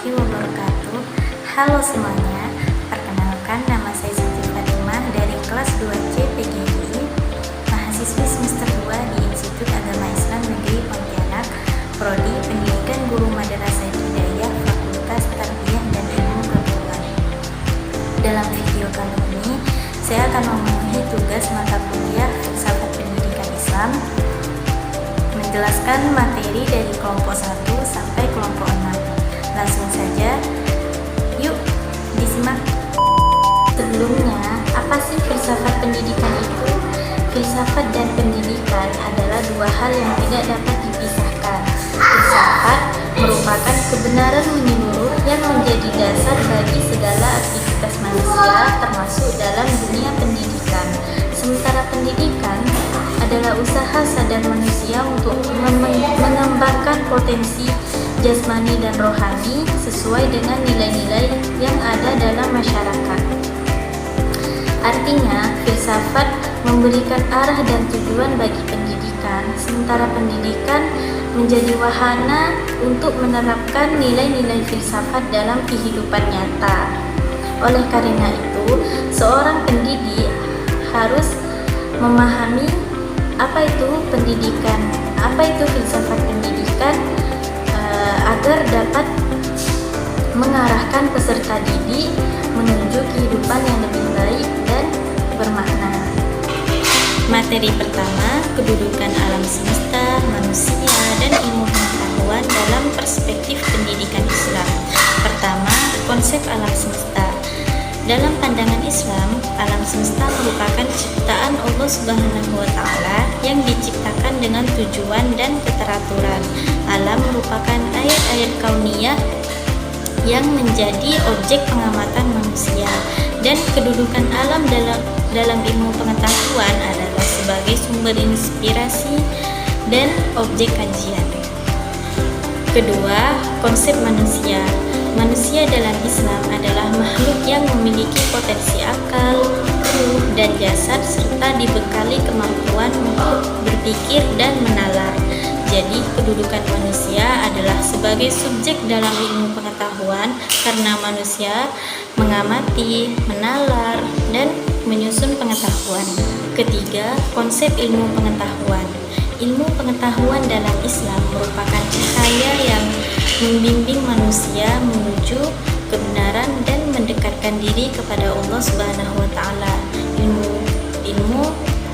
warahmatullahi wabarakatuh. Halo semuanya, perkenalkan nama saya Siti Fatimah dari kelas 2C PGRI, mahasiswi semester 2 di Institut Agama Islam Negeri Pontianak, Prodi Pendidikan Guru Madrasah Ibtidaiyah, Fakultas Tarbiyah dan Ilmu Pengetahuan. Dalam video kali ini, saya akan memenuhi tugas mata kuliah Filsafat Pendidikan Islam, menjelaskan materi dari kelompok 1 sampai kelompok 6. Langsung saja, yuk disimak. Sebelumnya, apa sih filsafat pendidikan itu? Filsafat dan pendidikan adalah dua hal yang tidak dapat dipisahkan. Filsafat merupakan kebenaran menyeluruh yang menjadi dasar bagi segala aktivitas manusia, termasuk dalam dunia pendidikan. Sementara pendidikan adalah usaha sadar manusia untuk mengembangkan potensi jasmani dan rohani sesuai dengan nilai-nilai yang ada dalam masyarakat. Artinya, filsafat memberikan arah dan tujuan bagi pendidikan, sementara pendidikan menjadi wahana untuk menerapkan nilai-nilai filsafat dalam kehidupan nyata. Oleh karena itu, seorang pendidik harus memahami apa itu pendidikan, apa itu filsafat pendidikan, agar dapat mengarahkan peserta didik menuju kehidupan yang lebih baik dan bermakna. Materi pertama, kedudukan alam semesta, manusia, dan ilmu pengetahuan dalam perspektif pendidikan Islam. Pertama, konsep alam semesta. Dalam pandangan Islam, alam semesta merupakan ciptaan Allah Subhanahu wa Ta'ala yang diciptakan dengan tujuan dan keteraturan. Alam merupakan ayat-ayat kauniyah yang menjadi objek pengamatan manusia, dan kedudukan alam dalam ilmu pengetahuan adalah sebagai sumber inspirasi dan objek kajian. Kedua, konsep manusia. Manusia dalam Islam adalah makhluk yang memiliki potensi akal, ruh, dan jasad serta dibekali kemampuan untuk berpikir dan menalar. Jadi, kedudukan manusia adalah sebagai subjek dalam ilmu pengetahuan karena manusia mengamati, menalar, dan menyusun pengetahuan. Ketiga, konsep ilmu pengetahuan. Ilmu pengetahuan dalam Islam merupakan cahaya yang membimbing manusia menuju kebenaran dan mendekatkan diri kepada Allah Subhanahu wa Ta'ala. Ilmu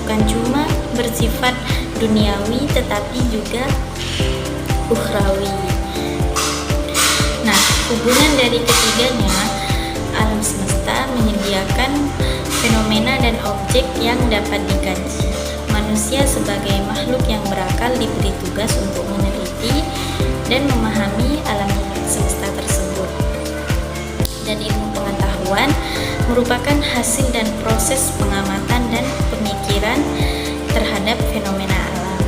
bukan cuma bersifat duniawi tetapi juga ukhrawi. Nah, hubungan dari ketiganya, alam semesta menyediakan fenomena dan objek yang dapat dikaji. Manusia sebagai makhluk yang berakal diberi tugas untuk meneliti dan memahami alam semesta tersebut. Dan ilmu pengetahuan merupakan hasil dan proses pengamatan dan pemikiran terhadap fenomena alam.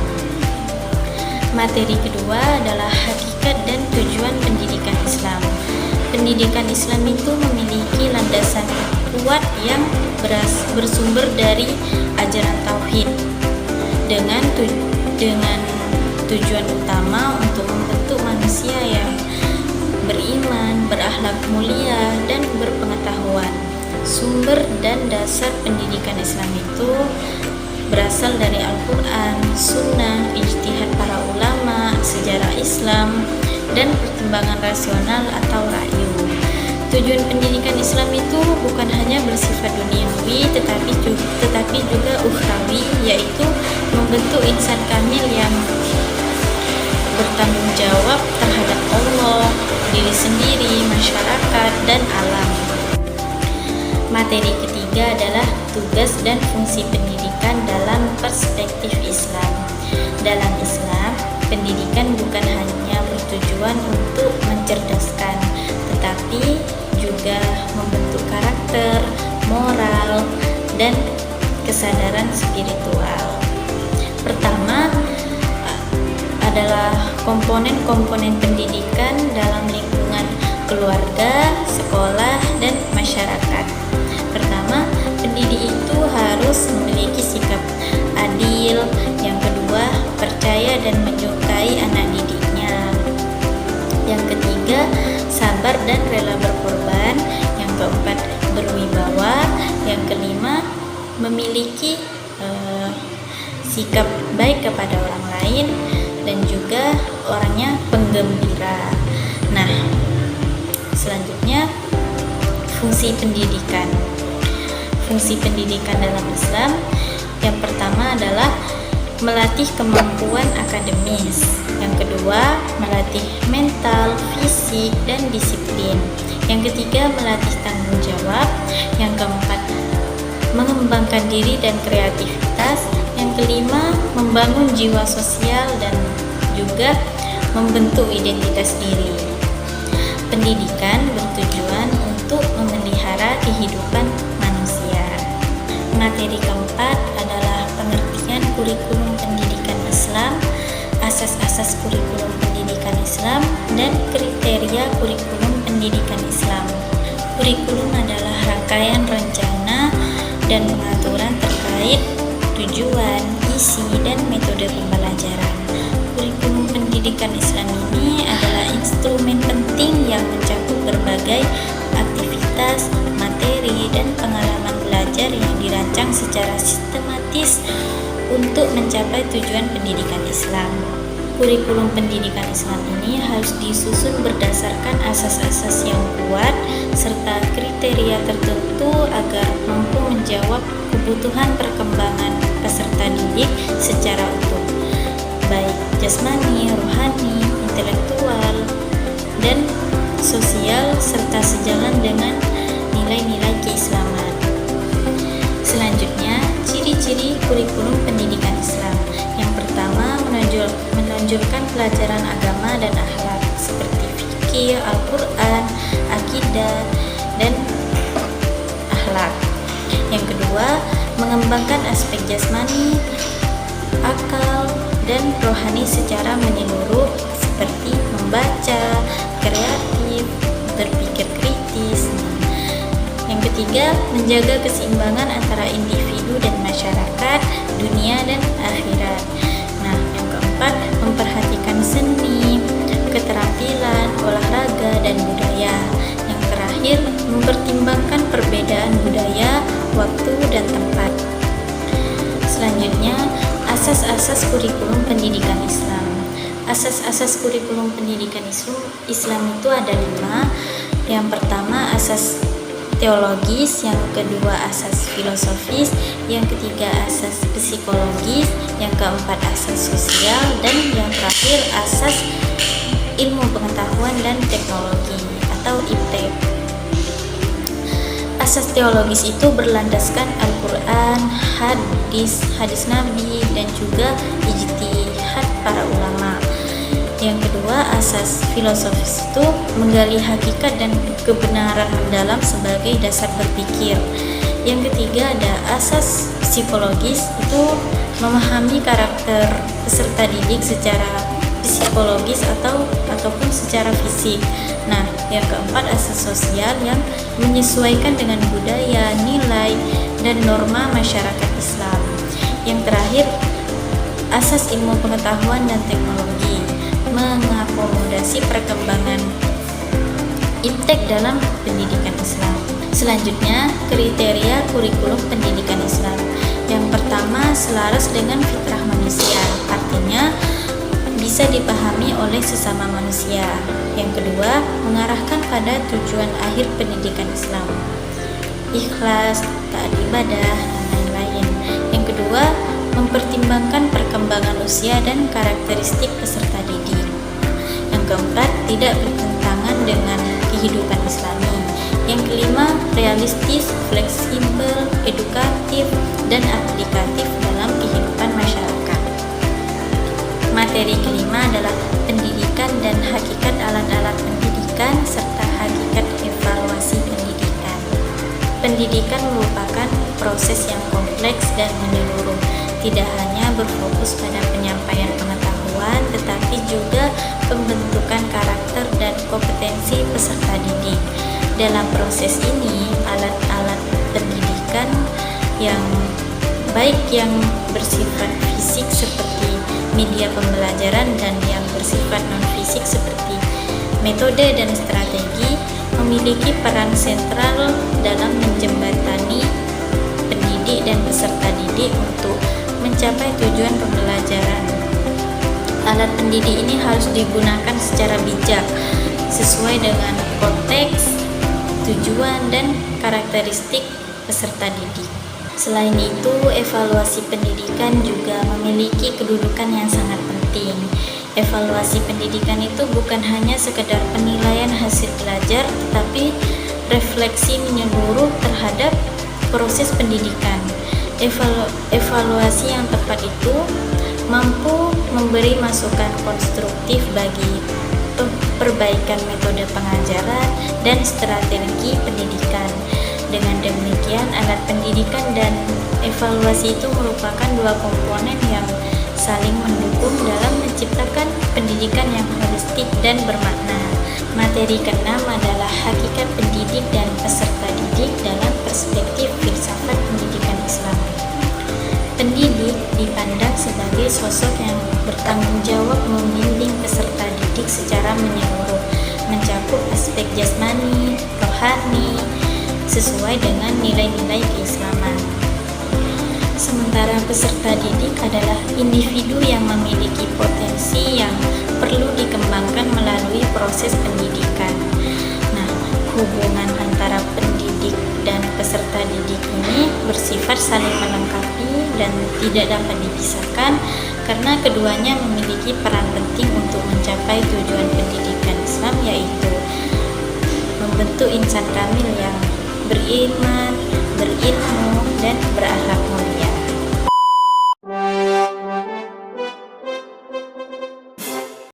Materi kedua adalah hakikat dan tujuan pendidikan Islam. Pendidikan Islam itu memiliki landasan kuat yang bersumber dari ajaran tauhid dengan tujuan utama untuk membentuk manusia yang beriman, berakhlak mulia, dan berpengetahuan. Sumber dan dasar pendidikan Islam itu berasal dari Al-Quran, Sunnah, ijtihad para ulama, sejarah Islam, dan pertimbangan rasional atau ra'yu. Tujuan pendidikan Islam itu bukan hanya bersifat duniawi tetapi juga ukhrawi, yaitu membentuk insan kamil yang bertanggung jawab terhadap Allah, diri sendiri, masyarakat, dan alam. Materi ketiga adalah tugas dan fungsi pendidikan dalam perspektif Islam. Dalam Islam, pendidikan bukan hanya bertujuan untuk mencerdaskan, tetapi juga membentuk karakter, moral, dan kesadaran spiritual. Pertama adalah komponen-komponen pendidikan dalam lingkungan keluarga, sekolah, dan masyarakat. Pertama, pendidik itu harus memiliki sikap adil. Yang kedua, percaya dan menyukai anak didiknya. Yang ketiga, sabar dan rela berkorban. Yang keempat, berwibawa. Yang kelima, memiliki sikap baik kepada orang lain, dan juga orangnya penggembira. Nah, selanjutnya fungsi pendidikan. Fungsi pendidikan dalam Islam yang pertama adalah melatih kemampuan akademis. Yang kedua, melatih mental, fisik, dan disiplin. Yang ketiga, melatih tanggung jawab. Yang keempat, mengembangkan diri dan kreativitas. Yang kelima, membangun jiwa sosial dan juga membentuk identitas diri. Pendidikan bertujuan untuk memelihara kehidupan manusia. Materi keempat adalah pengertian kurikulum pendidikan Islam, asas-asas kurikulum pendidikan Islam, dan kriteria kurikulum pendidikan Islam. Kurikulum adalah rangkaian rencana dan pengaturan terkait tujuan, isi, dan metode pembelajaran. Kurikulum pendidikan Islam ini adalah instrumen penting yang mencakup berbagai aktivitas, materi, dan pengalaman belajar yang dirancang secara sistematis untuk mencapai tujuan pendidikan Islam. Kurikulum pendidikan Islam ini harus disusun berdasarkan asas-asas yang kuat serta kriteria tertentu agar mampu menjawab kebutuhan perkembangan peserta didik secara utuh, baik jasmani, rohani, intelektual, dan sosial, serta sejalan dengan nilai-nilai keislaman. Selanjutnya, ciri-ciri kurikulum pendidikan Islam. Yang pertama, menonjolkan pelajaran agama dan akhlak seperti fikih, Al-Quran, akidah, dan akhlak. Yang kedua, mengembangkan aspek jasmani, akal, dan rohani secara menyeluruh seperti membaca, kreatif, berpikir kritis. Yang ketiga, menjaga keseimbangan antara individu dan masyarakat, dunia dan akhirat. Nah, yang keempat, memperhatikan seni, keterampilan, olahraga, dan budaya. Yang terakhir, mempertimbangkan perbedaan budaya, waktu, dan tempat. Selanjutnya, asas-asas kurikulum pendidikan Islam. Asas-asas kurikulum pendidikan Islam itu ada 5. Yang pertama, asas teologis, yang kedua asas filosofis, yang ketiga asas psikologis, yang keempat asas sosial, dan yang terakhir asas ilmu pengetahuan dan teknologi atau IPTEK. Asas teologis itu berlandaskan Al-Quran, hadis Nabi, dan juga ijtihad para ulama. Yang kedua, asas filosofis itu menggali hakikat dan kebenaran mendalam sebagai dasar berpikir. Yang ketiga ada asas psikologis, itu memahami karakter peserta didik secara psikologis ataupun secara fisik. Nah, yang keempat asas sosial yang menyesuaikan dengan budaya, nilai, dan norma masyarakat Islam. Yang terakhir, asas ilmu pengetahuan dan teknologi, mengakomodasi perkembangan IPTEK dalam pendidikan Islam. Selanjutnya, kriteria kurikulum pendidikan Islam. Yang pertama, selaras dengan fitrah manusia, artinya bisa dipahami oleh sesama manusia. Yang kedua, mengarahkan pada tujuan akhir pendidikan Islam, ikhlas, taat ibadah, dan lain-lain. Yang kedua, mempertimbangkan perkembangan usia dan karakteristik peserta didik. Yang keempat, tidak bertentangan dengan kehidupan Islami. Yang kelima, realistis, fleksibel, edukatif, dan aplikatif dalam kehidupan masyarakat. Materi kelima adalah pendidikan dan hakikat alat-alat pendidikan serta hakikat evaluasi pendidikan. Pendidikan merupakan proses yang kompleks dan menyeluruh, tidak hanya berfokus pada penyampaian pengetahuan, tetapi juga pembentukan karakter dan kompetensi peserta didik. Dalam proses ini, alat-alat pendidikan yang baik yang bersifat fisik seperti media pembelajaran dan yang bersifat non-fisik seperti metode dan strategi memiliki peran sentral dalam menjembatani pendidik dan peserta didik untuk mencapai tujuan pembelajaran. Alat pendidik ini harus digunakan secara bijak, sesuai dengan konteks, tujuan, dan karakteristik peserta didik. Selain itu, evaluasi pendidikan juga memiliki kedudukan yang sangat penting. Evaluasi pendidikan itu bukan hanya sekedar penilaian hasil belajar, tetapi refleksi menyeluruh terhadap proses pendidikan. Evaluasi yang tepat itu mampu memberi masukan konstruktif bagi perbaikan metode pengajaran dan strategi pendidikan. Dengan demikian, alat pendidikan dan evaluasi itu merupakan dua komponen yang saling mendukung dalam menciptakan pendidikan yang holistik dan bermakna. Materi keenam adalah hakikat pendidik dan peserta didik dalam perspektif filsafat pendidikan Islam. Pendidik dipandang sebagai sosok yang bertanggung jawab membimbing peserta didik secara menyeluruh, mencakup aspek jasmani, rohani, sesuai dengan nilai-nilai keislaman. Sementara peserta didik adalah individu yang memiliki potensi yang perlu dikembangkan melalui proses pendidikan. Nah, hubungan antara pendidik dan peserta didik ini bersifat saling melengkapi dan tidak dapat dipisahkan karena keduanya memiliki peran penting untuk mencapai tujuan pendidikan Islam, yaitu membentuk insan kamil yang beriman, berilmu,